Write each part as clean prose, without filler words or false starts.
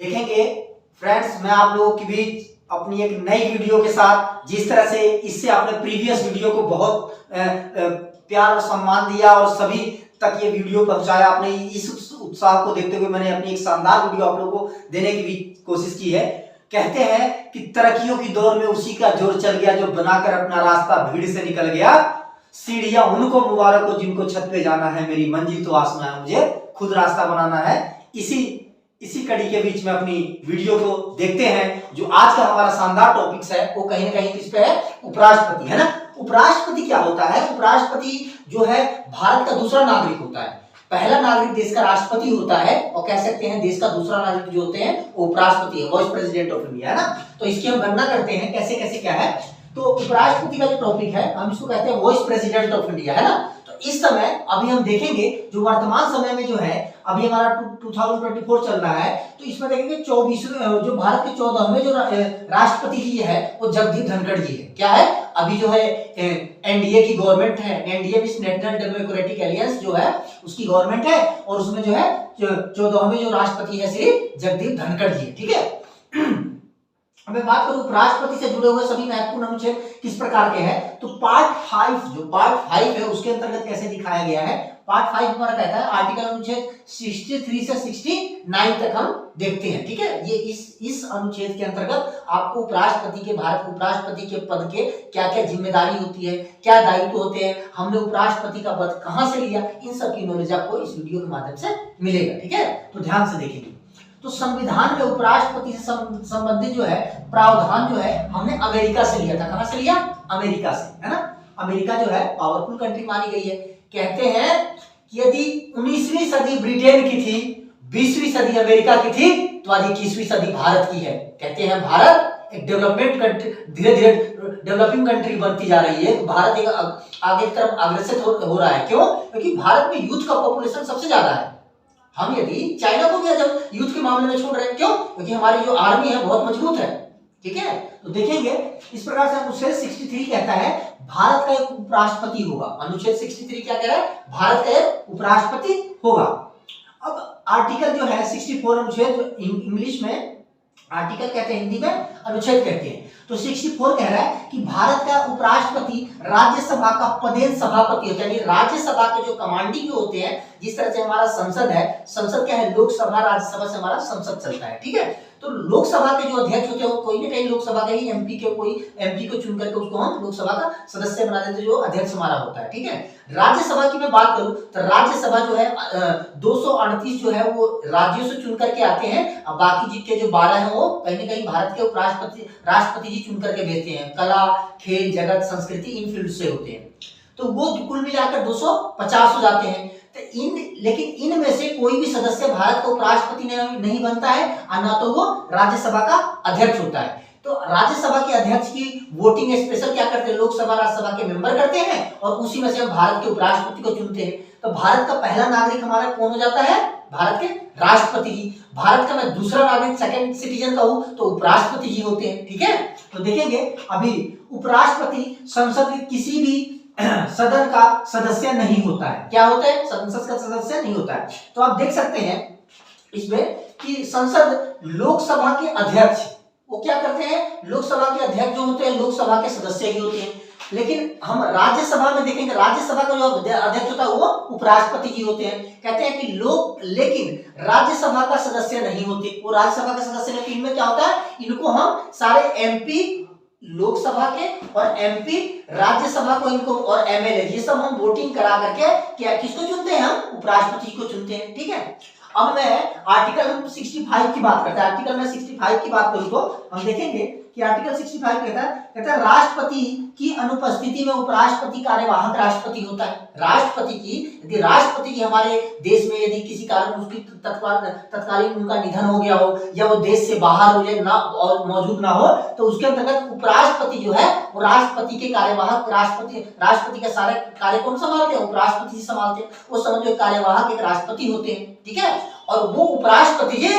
देखेंगे फ्रेंड्स, मैं आप लोगों के बीच अपनी एक नई वीडियो के साथ, जिस तरह से इससे आपने प्रीवियस वीडियो को बहुत प्यार और सम्मान दिया और सभी तक ये वीडियो पहुंचाया, आपने इस उत्साह को देखते हुए मैंने अपनी एक शानदार वीडियो आप लोगों को देने की भी कोशिश की है। कहते हैं कि तरक्कियों की दौर में उसी का जोर चल गया जो बनाकर अपना रास्ता भीड़ से निकल गया। सीढ़ियां उनको मुबारक हो जिनको छत पे जाना है, मेरी मंजिल तो आसमां है, मुझे खुद रास्ता बनाना है। इसी कड़ी के बीच में अपनी वीडियो को देखते हैं। जो आज का हमारा शानदार टॉपिक्स है वो कहीं ना कहीं किस पे है, उपराष्ट्रपति, है ना। उपराष्ट्रपति क्या होता है? उपराष्ट्रपति जो है भारत का दूसरा नागरिक होता है। पहला नागरिक देश का राष्ट्रपति होता है और कह सकते हैं देश का दूसरा नागरिक जो होते हैं वो उपराष्ट्रपति है, वाइस प्रेसिडेंट ऑफ इंडिया, है ना। तो इसकी हम गणना करते हैं कैसे कैसे क्या है। तो उपराष्ट्रपति का जो टॉपिक है हम इसको कहते हैं वाइस प्रेसिडेंट ऑफ इंडिया, है ना। इस समय अभी हम देखेंगे जो वर्तमान समय में जो है अभी हमारा 2024 चल रहा है, तो इसमें देखेंगे 24वें जो भारत के 14वें जो राष्ट्रपति जी है वो जगदीप धनखड़ जी है। क्या है? अभी जो है एनडीए की गवर्नमेंट है, NDA means National Democratic Alliance जो है उसकी गवर्नमेंट है और उसमें जो है 14वें जो राष्ट्रपति है श्री जगदीप धनखड़ जी, ठीक है। अब बात करूं उपराष्ट्रपति से जुड़े हुए सभी महत्वपूर्ण अनुच्छेद किस प्रकार के हैं, तो पार्ट 5 है उसके अंतर्गत कैसे दिखाया गया है। पार्ट 5 हमारा कहता है आर्टिकल अनुच्छेद 63 से 69 तक हम देखते हैं, ठीक है। ये इस अनुच्छेद के अंतर्गत आपको उपराष्ट्रपति के, भारत के उपराष्ट्रपति के पद के क्या क्या जिम्मेदारी होती है, क्या दायित्व होते हैं, हमने उपराष्ट्रपति का पद कहां से लिया, इन सब की नॉलेज आपको इस वीडियो के माध्यम से मिलेगा, ठीक है। तो ध्यान से देखेंगे। तो संविधान में उपराष्ट्रपति से संबंधित जो है प्रावधान जो है हमने अमेरिका से लिया था। कहां से लिया? अमेरिका से, है ना। अमेरिका जो है पावरफुल कंट्री मानी गई है। कहते हैं कि यदि 19वीं सदी ब्रिटेन की थी, 20वीं सदी अमेरिका की थी, तो आज 21वीं सदी भारत की है। कहते हैं भारत एक डेवलपमेंट कंट्री, धीरे धीरे डेवलपिंग कंट्री बनती जा रही है। भारत एक आगे की तरफ अग्रसर हो रहा है। क्यों? क्योंकि भारत में यूथ का पॉपुलेशन सबसे ज्यादा है। हम यदि चाइना को भी जब यूथ के मामले में छोड़ रहे हैं, क्यों? क्योंकि हमारी जो आर्मी है बहुत मजबूत है, ठीक है। तो देखेंगे इस प्रकार से अनुच्छेद 63 कहता है भारत का एक उपराष्ट्रपति होगा। अनुच्छेद 63 क्या कह रहा है? भारत का एक उपराष्ट्रपति होगा। अब आर्टिकल जो है 64 अनुच्छेद, इंग्लिश में आर्टिकल कहते हैं, हिंदी में अनुच्छेद कहते हैं। तो 64 कह रहा है कि भारत का उपराष्ट्रपति राज्यसभा का पदेन सभापति होता है, यानी राज्यसभा के जो कमांडिंग जो होते हैं, जिस तरह से हमारा संसद है, संसद क्या है? लोकसभा, राज्यसभा से हमारा संसद चलता है, ठीक है। तो लोकसभा के जो अध्यक्ष होते हैं वो कोई ना कहीं लोकसभा के ही एमपी को चुन करके उसको हम लोकसभा का सदस्य बना देते हैं, जो अध्यक्ष हमारा होता है, ठीक है। राज्यसभा की मैं बात करूं तो राज्यसभा जो है 238 जो है वो राज्यों से चुन करके आते हैं, और बाकी जितने जो 12 हैं वो कहीं ना कहीं भारत के राष्ट्रपति जी चुन करके भेजते हैं। कला, खेल, जगत, संस्कृति इन फील्ड से होते हैं। तो वो कुल मिलाकर 250 हो जाते हैं। लेकिन इनमें से कोई भी सदस्य भारत का उपराष्ट्रपति नहीं बनता है और ना तो वो राज्यसभा का अध्यक्ष होता है। तो राज्यसभा के अध्यक्ष की वोटिंग स्पेशल क्या करते हैं? लोकसभा राज्यसभा के मेंबर करते हैं और उसी में से हम भारत के उपराष्ट्रपति को चुनते हैं। तो भारत का पहला नागरिक हमारा कौन हो जाता है? भारत के राष्ट्रपति जी। भारत का मैं दूसरा नागरिक, सेकंड सिटीजन कहूं तो उपराष्ट्रपति जी होते हैं, ठीक है। तो देखेंगे अभी उपराष्ट्रपति संसद के किसी भी सदन का सदस्य नहीं होता है। क्या होता है? संसद का सदस्य नहीं होता है। तो आप देख सकते हैं इसमें कि संसद लोकसभा के अध्यक्ष वो क्या करते हैं? लोकसभा के अध्यक्ष जो होते हैं लोकसभा के सदस्य ही होते हैं। लेकिन हम राज्यसभा में देखेंगे राज्यसभा का जो अध्यक्ष होता है वो उपराष्ट्रपति जी होते हैं। कहते हैं कि लेकिन राज्यसभा का सदस्य नहीं होते, वो राज्यसभा का सदस्य नहीं। इनमें क्या होता है? इनको हम सारे एमपी लोकसभा के और एमपी राज्यसभा को, इनको और एमएलए, ये सब हम वोटिंग करा करके क्या किसको चुनते हैं? हम उपराष्ट्रपति को चुनते हैं, ठीक है। अब मैं आर्टिकल 65 की बात करते हैं। आर्टिकल में 65 की बात करूं तो हम देखेंगे कि आर्टिकल 65 कहता है राष्ट्रपति की अनुपस्थिति में उपराष्ट्रपति कार्यवाहक राष्ट्रपति होता है। यदि राष्ट्रपति जी हमारे देश में यदि किसी कारण उसकी तत्कालीन उनका निधन हो गया हो या वो देश से बाहर हो जाए ना और मौजूद ना हो, तो उसके अंतर्गत उपराष्ट्रपति जो है वो राष्ट्रपति के कार्यवाहक, राष्ट्रपति का सारे कार्य कौन संभालते हैं? उपराष्ट्रपति संभालते हैं। वो समझो कार्यवाहक एक राष्ट्रपति होते हैं, ठीक है। और वो उपराष्ट्रपति जी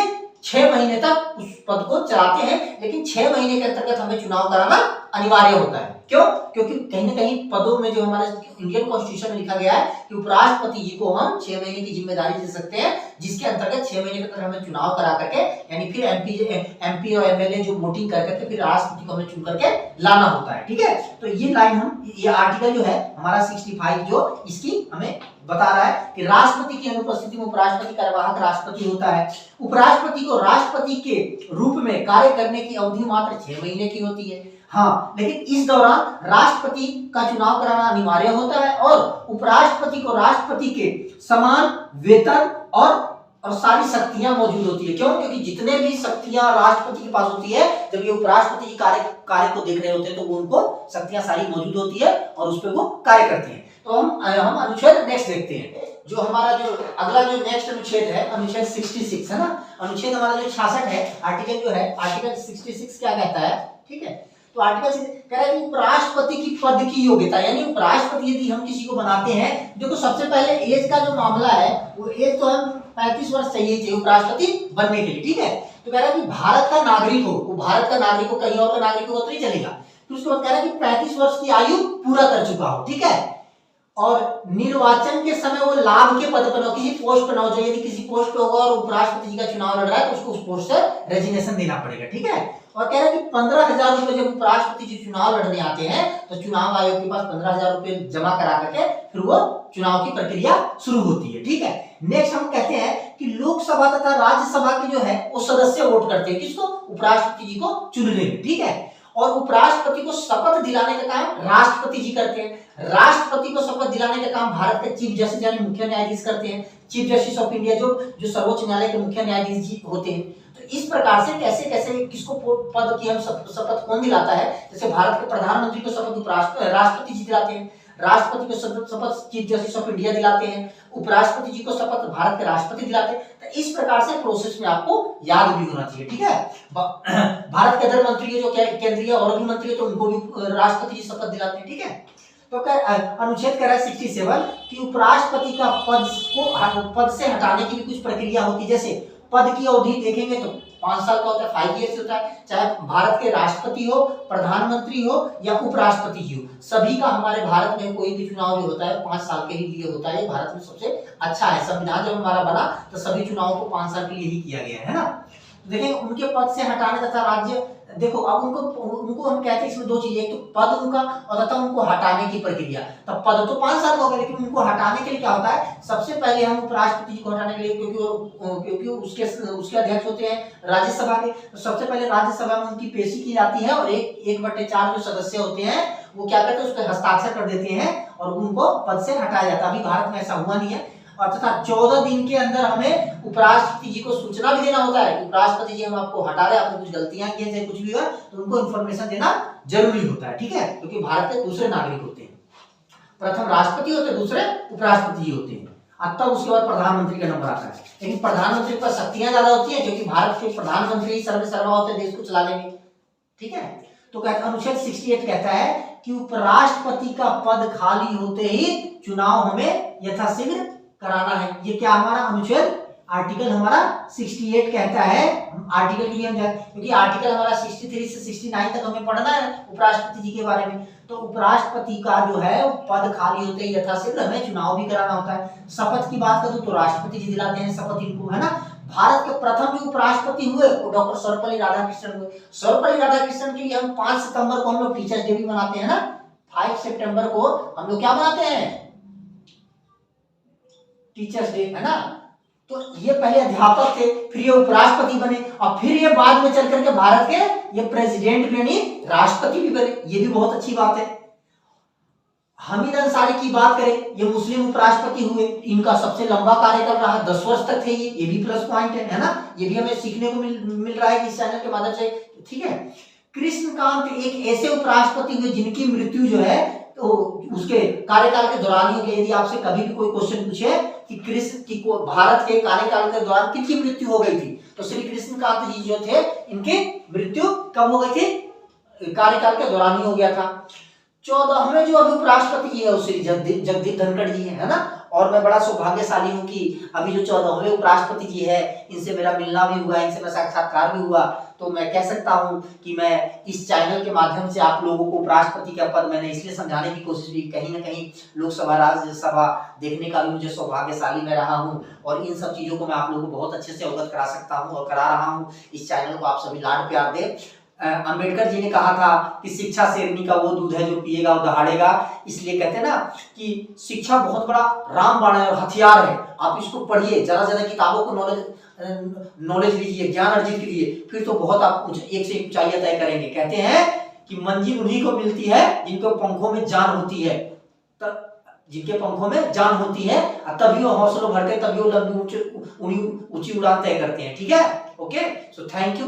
6 महीने तक उस पद को चलाते हैं, लेकिन 6 महीने के अंतर्गत हमें चुनाव कराना अनिवार्य होता है। क्यों? क्योंकि कहीं ना कहीं पदों में जो हमारे इंडियन कॉन्स्टिट्यूशन में लिखा गया है कि उपराष्ट्रपति जी को हम 6 महीने की जिम्मेदारी दे सकते हैं, जिसके अंतर्गत 6 महीने के अंदर हमें चुनाव करा करके, यानी फिर एमपी और एमएलए जो वोटिंग कर करके फिर राष्ट्रपति को हमें चुन करके लाना होता है। ठीक है, तो ये लाइन ये आर्टिकल जो है हमारा 65 जो इसकी हमें बता रहा है कि राष्ट्रपति की अनुपस्थिति में उपराष्ट्रपति कार्यवाहक राष्ट्रपति होता है। उपराष्ट्रपति को राष्ट्रपति के रूप में कार्य करने की अवधि मात्र 6 महीने की होती है। हाँ, लेकिन इस दौरान राष्ट्रपति का चुनाव कराना अनिवार्य होता है और उपराष्ट्रपति को राष्ट्रपति के समान वेतन और सारी शक्तियां मौजूद होती है। क्यों? क्योंकि जितने भी शक्तियां राष्ट्रपति के पास होती है, जब ये उपराष्ट्रपति जी कार्य को देख रहे होते हैं तो वो उनको शक्तियां सारी मौजूद होती है और उस पर वो कार्य करते हैं। तो हम अनुच्छेद नेक्स्ट देखते हैं। जो हमारा जो अगला जो नेक्स्ट अनुच्छेद है, अनुच्छेद 66 है ना, अनुच्छेद हमारा जो 66 है, आर्टिकल जो है आर्टिकल 66 क्या कहता है? ठीक है, तो आर्टिकल कह रहा है कि उपराष्ट्रपति की पद की योग्यता, यानी उपराष्ट्रपति यदि हम किसी को बनाते हैं, देखो सबसे पहले एज का जो मामला है वो एज तो हम 35 वर्ष चाहिए उपराष्ट्रपति बनने के लिए। ठीक है, तो कह रहा है कि भारत का नागरिक हो, वो भारत का नागरिक हो, कहीं और का नागरिक हो तो नहीं चलेगा। फिर उसके बाद कह रहा है कि 35 वर्ष की आयु पूरा कर चुका हो। ठीक है, और निर्वाचन के समय वो लाभ के पद पर हो, किसी पोस्ट पर ना हो। जो यदि किसी पोस्ट पे होगा और उपराष्ट्रपति जी का चुनाव लड़ रहा है तो उसको उस पोस्ट से रेजिग्नेशन देना पड़ेगा। ठीक है, और कह रहा है कि 15,000 रुपए जब उपराष्ट्रपति जी चुनाव लड़ने आते हैं तो चुनाव आयोग के पास 15,000 रुपए जमा करा करके फिर वो चुनाव की प्रक्रिया शुरू होती है। ठीक है, नेक्स्ट हम कहते हैं कि लोकसभा तथा राज्यसभा के जो है वो सदस्य वोट करते हैं किसको? उपराष्ट्रपति जी को चुनने में। ठीक है, और उपराष्ट्रपति को शपथ दिलाने का काम राष्ट्रपति जी करते हैं। राष्ट्रपति को शपथ दिलाने का काम भारत के चीफ जस्टिस यानी मुख्य न्यायाधीश करते हैं। चीफ जस्टिस ऑफ इंडिया जो सर्वोच्च न्यायालय के मुख्य न्यायाधीश जी होते हैं। तो इस प्रकार से कैसे कैसे किसको पद की हम शपथ कौन दिलाता है? जैसे भारत के प्रधानमंत्री को शपथ राष्ट्रपति जी दिलाते हैं, राष्ट्रपति को शपथ चीफ जस्टिस ऑफ इंडिया दिलाते हैं, उपराष्ट्रपति जी को शपथ भारत के राष्ट्रपति दिलाते हैं। तो इस प्रकार से प्रोसेस में आपको याद भी होना चाहिए। ठीक है, भारत के अदर मंत्री जो केंद्रीय और भी मंत्री है तो उनको भी राष्ट्रपति जी शपथ दिलाते हैं। ठीक है, तो अनुच्छेद कह रहा है 67 कि उपराष्ट्रपति का पद से हटाने की भी कुछ प्रक्रिया होती है। जैसे पद की अवधि देखेंगे तो 5 साल का होता है, 5 ईयर्स होता है। चाहे भारत के राष्ट्रपति हो, प्रधानमंत्री हो या उपराष्ट्रपति ही हो, सभी का हमारे भारत में कोई भी चुनाव जो होता है 5 साल के ही लिए होता है। भारत में सबसे अच्छा है, संविधान जब हमारा बना तो सभी चुनावों को 5 साल के लिए ही किया गया है ना। देखिए उनके पद से हटाने तथा राज्य, देखो अब उनको हम कहते हैं इसमें 2 चीजें, एक तो पद उनका और तथा उनको हटाने की प्रक्रिया। तब पद तो 5 साल का होगा, लेकिन उनको हटाने के लिए क्या होता है? सबसे पहले हम उपराष्ट्रपति जी को हटाने के लिए, क्योंकि उसके अध्यक्ष होते हैं राज्यसभा के, तो सबसे पहले राज्यसभा में उनकी पेशी की जाती है और 1/4 जो सदस्य होते हैं वो क्या करते हैं? उस पर हस्ताक्षर कर देते हैं और उनको पद से हटाया जाता है। अभी भारत में ऐसा हुआ नहीं है। और तथा 14 दिन के अंदर हमें उपराष्ट्रपति जी को सूचना भी देना होता है। उपराष्ट्रपति जी हम आपको हटा रहे हैं, आपने कुछ गलतियां की हैं, कुछ भी हुआ तो उनको इन्फॉर्मेशन देना जरूरी होता है। ठीक है, क्योंकि भारत के दूसरे नागरिक होते हैं, प्रथम राष्ट्रपति होते हैं, दूसरे उपराष्ट्रपति जी होते हैं, तब उसके बाद प्रधानमंत्री का नंबर आता है। लेकिन प्रधानमंत्री के पास शक्तियां ज्यादा होती है क्योंकि भारत के प्रधानमंत्री ही सर्वसर्वा होते हैं देश को चलाने में। ठीक है, तो अनुच्छेद 68 कहता है कि उपराष्ट्रपति का पद खाली होते ही चुनाव हमें यथाशीघ्र कराना है। ये क्या हमारा अनुच्छेद आर्टिकल हमारा 68 कहता है। आर्टिकल की हम क्योंकि आर्टिकल हमारा 63 से 69 तक हमें पढ़ना है उपराष्ट्रपति जी के बारे में। तो उपराष्ट्रपति का जो है पद खाली होते ही यथाशीघ्र हमें चुनाव भी कराना होता है। शपथ की बात करूं तो राष्ट्रपति जी दिलाते हैं शपथ इनको, है ना। भारत के प्रथम जो उपराष्ट्रपति हुए वो डॉक्टर सर्वपल्ली राधाकृष्णन हुए। सर्वपल्ली राधाकृष्णन के लिए हम 5 सितंबर को हम लोग टीचर्स डे भी मनाते हैं ना। 5 सितंबर को हम लोग क्या मनाते हैं? टीचर्स डे, है ना। तो ये पहले अध्यापक थे, फिर ये उपराष्ट्रपति बने और फिर ये बाद में चल करके भारत के ये प्रेसिडेंट भी यानी राष्ट्रपति भी बने। ये भी बहुत अच्छी बात है। हामिद अंसारी की बात करें, ये मुस्लिम उपराष्ट्रपति हुए, इनका सबसे लंबा कार्यकाल रहा, 10 वर्ष तक थे ये भी प्लस पॉइंट है ना। ये भी हमें सीखने को मिल रहा है कि इस चैनल के माध्यम से। ठीक है, कृष्णकांत एक ऐसे उपराष्ट्रपति हुए जिनकी मृत्यु जो है तो उसके कार्यकाल के दौरान ही। यदि आपसे कभी भी कोई क्वेश्चन पूछे कि भारत के कार्यकाल के दौरान किसकी मृत्यु हो गई थी, तो श्री कृष्णकांत जी जो थे इनकी मृत्यु कब हो गई थी? कार्यकाल के दौरान ही हो गया था। 14वें जो अभी उपराष्ट्रपति जी है वो श्री जगदीप धनखड़ जी है ना। और मैं बड़ा सौभाग्यशाली हूँ कि अभी जो 14वें उपराष्ट्रपति जी है इनसे मेरा मिलना भी हुआ, इनसे मेरा साक्षात्कार भी हुआ। तो मैं कह सकता हूँ कि मैं इस चैनल के माध्यम से आप लोगों को उपराष्ट्रपति का पद मैंने इसलिए समझाने की कोशिश की, कहीं ना कहीं लोकसभा राज्यसभा देखने का भी मुझे सौभाग्यशाली मैं रहा हूँ और इन सब चीजों को मैं आप लोगों को बहुत अच्छे से अवगत करा सकता हूँ और करा रहा हूँ। इस चैनल को आप सभी लाड प्यार दें। अंबेडकर जी ने कहा था कि शिक्षा शेरनी का वो दूध है जो पिएगा वो दहाड़ेगा। इसलिए कहते हैं ना कि शिक्षा बहुत बड़ा रामबाण है और हथियार है। आप इसको पढ़िए, ज्यादा से ज्यादा किताबों को नॉलेज लीजिए, ज्ञान अर्जित कीजिए, फिर तो बहुत आप एक से एक ऊंचाइयां तय करेंगे। कहते हैं कि मंजिल उन्हीं को मिलती है जिनके पंखों में जान होती है, जिनके पंखों में जान होती है, तभी वो हौसलों भरते, तभी वो लंबी ऊंची उड़ान तय करते हैं। ठीक है, ओके, सो थैंक यू।